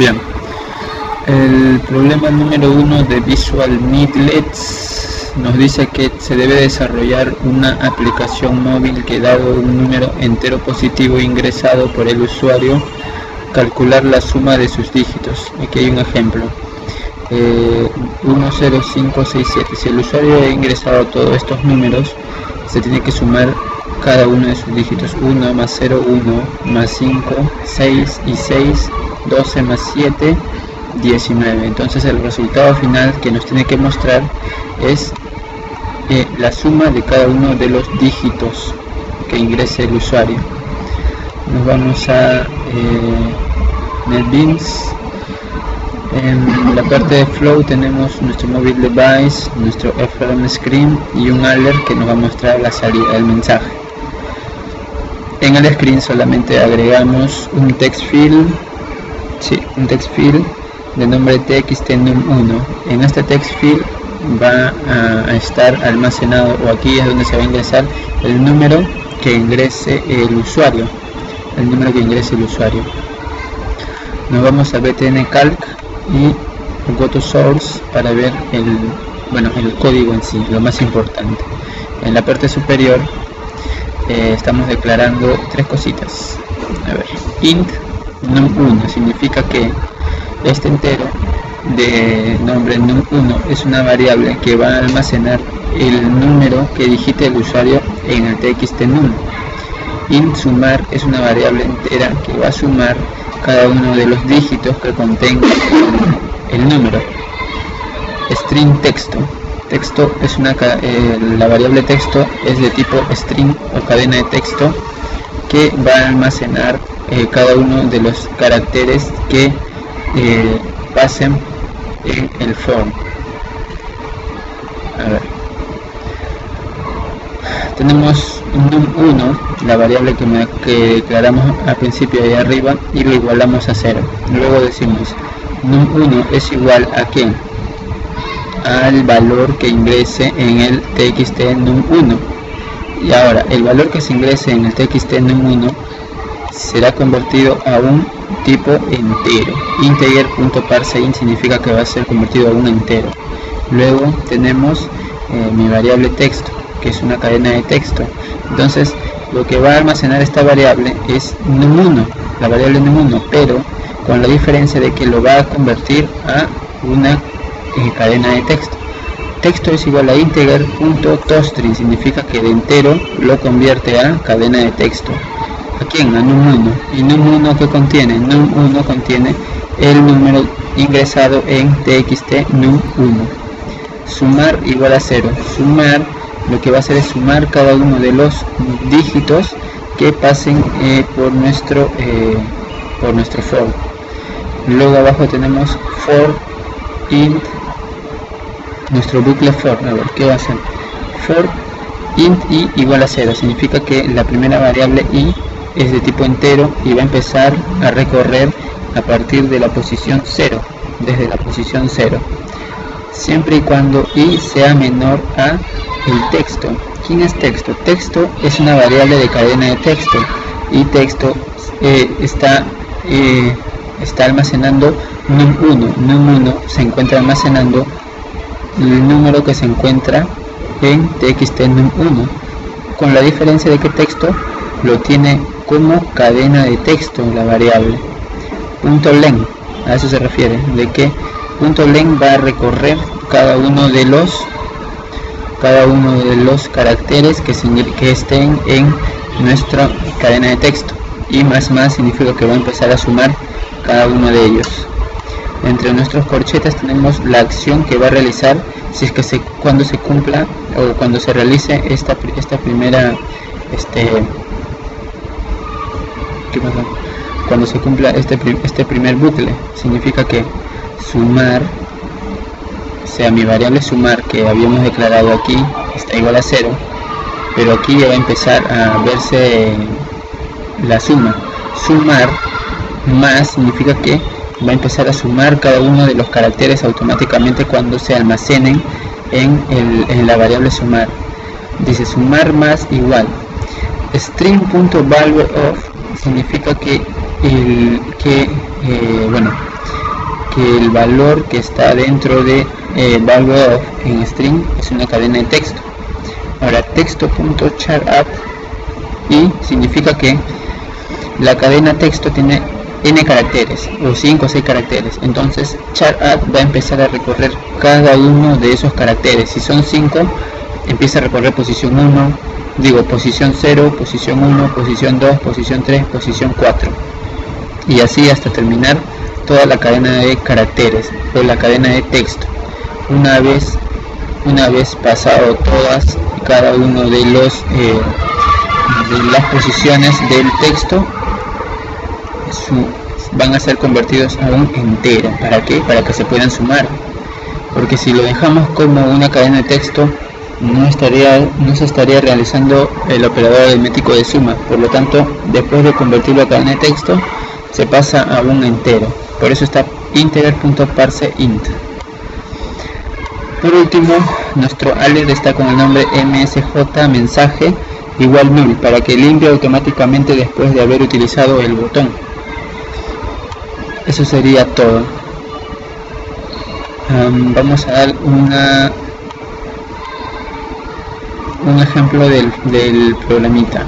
Bien, el problema número 1 de Visual Needlets nos dice que se debe desarrollar una aplicación móvil que, dado un número entero positivo ingresado por el usuario, calcular la suma de sus dígitos. Aquí hay un ejemplo. 10567. Si el usuario ha ingresado todos estos números, se tiene que sumar cada uno de sus dígitos. 1 más 0, 1 más 5, 6 y 6, 12 más 7, 19. Entonces el resultado final que nos tiene que mostrar es la suma de cada uno de los dígitos que ingrese el usuario. Nos vamos a NetBeans. En la parte de Flow tenemos nuestro mobile device, nuestro FRM screen y un alert que nos va a mostrar la salida del mensaje. En el screen solamente agregamos un text field, de nombre txt_num1. En este text field va a estar almacenado, o aquí es donde se va a ingresar el número que ingrese el usuario. Nos vamos a btn calc y go to source para ver el código en sí, lo más importante. En la parte superior estamos declarando tres cositas. Int num1 significa que este entero de nombre num1 es una variable que va a almacenar el número que digite el usuario en el txt_num. Int sumar es una variable entera que va a sumar cada uno de los dígitos que contenga el número. String texto es la variable texto es de tipo string o cadena de texto que va a almacenar cada uno de los caracteres que pasen en el for. Tenemos num1, la variable que declaramos al principio ahí arriba, y lo igualamos a 0. Luego decimos num1 es igual a ¿qué? Al valor que ingrese en el txt_num1. Y ahora el valor que se ingrese en el txt_num1 será convertido a un tipo entero. Integer.parseInt significa que va a ser convertido a un entero. Luego tenemos mi variable texto, que es una cadena de texto. Entonces lo que va a almacenar esta variable es num1, la variable num1, pero con la diferencia de que lo va a convertir a una cadena de texto. Texto es igual a integer.toString, significa que de entero lo convierte a cadena de texto. ¿A quién? A num1. ¿Y num1 qué contiene? Num1 contiene el número ingresado en txt_num1. Sumar igual a 0. Sumar lo que va a hacer es sumar cada uno de los dígitos que pasen por nuestro for. Luego abajo tenemos for int, nuestro bucle for. ¿Qué va a hacer? For int i igual a 0, significa que la primera variable i es de tipo entero y va a empezar a recorrer a partir de la posición 0, desde la posición 0, siempre y cuando i sea menor a el texto. ¿Quién es texto? Texto es una variable de cadena de texto, y texto está almacenando num1. Num1 se encuentra almacenando el número que se encuentra en txt_num1, con la diferencia de que texto lo tiene como cadena de texto la variable. .len, a eso se refiere, de que .len va a recorrer cada uno de los caracteres que estén en nuestra cadena de texto, y más significa que va a empezar a sumar cada uno de ellos. Entre nuestros corchetes tenemos la acción que va a realizar si es que cuando se cumpla o cuando se realice esta primera cuando se cumpla este primer bucle. Significa que sumar, o sea, mi variable sumar que habíamos declarado aquí está igual a 0, pero aquí ya va a empezar a verse la suma. Sumar más significa que va a empezar a sumar cada uno de los caracteres automáticamente cuando se almacenen en la variable sumar. Dice sumar más igual string.valueOf, significa que que el valor que está dentro de value of en string es una cadena de texto. Ahora texto.charadd y significa que la cadena texto tiene n caracteres o 5 o 6 caracteres, entonces charadd va a empezar a recorrer cada uno de esos caracteres. Si son 5, empieza a recorrer posición 1, posición 0, posición 1, posición 2, posición 3, posición 4 y así hasta terminar toda la cadena de caracteres o la cadena de texto. Una vez pasado todas y cada uno de las posiciones del texto, van a ser convertidos a un entero. ¿Para qué? Para que se puedan sumar, porque si lo dejamos como una cadena de texto no se estaría realizando el operador aritmético de suma. Por lo tanto, después de convertirlo a cadena de texto se pasa a un entero. Por eso está integer.parseInt. Por último, nuestro alert está con el nombre msj mensaje igual null, para que limpie automáticamente después de haber utilizado el botón. Eso sería todo. Vamos a dar un ejemplo del programita.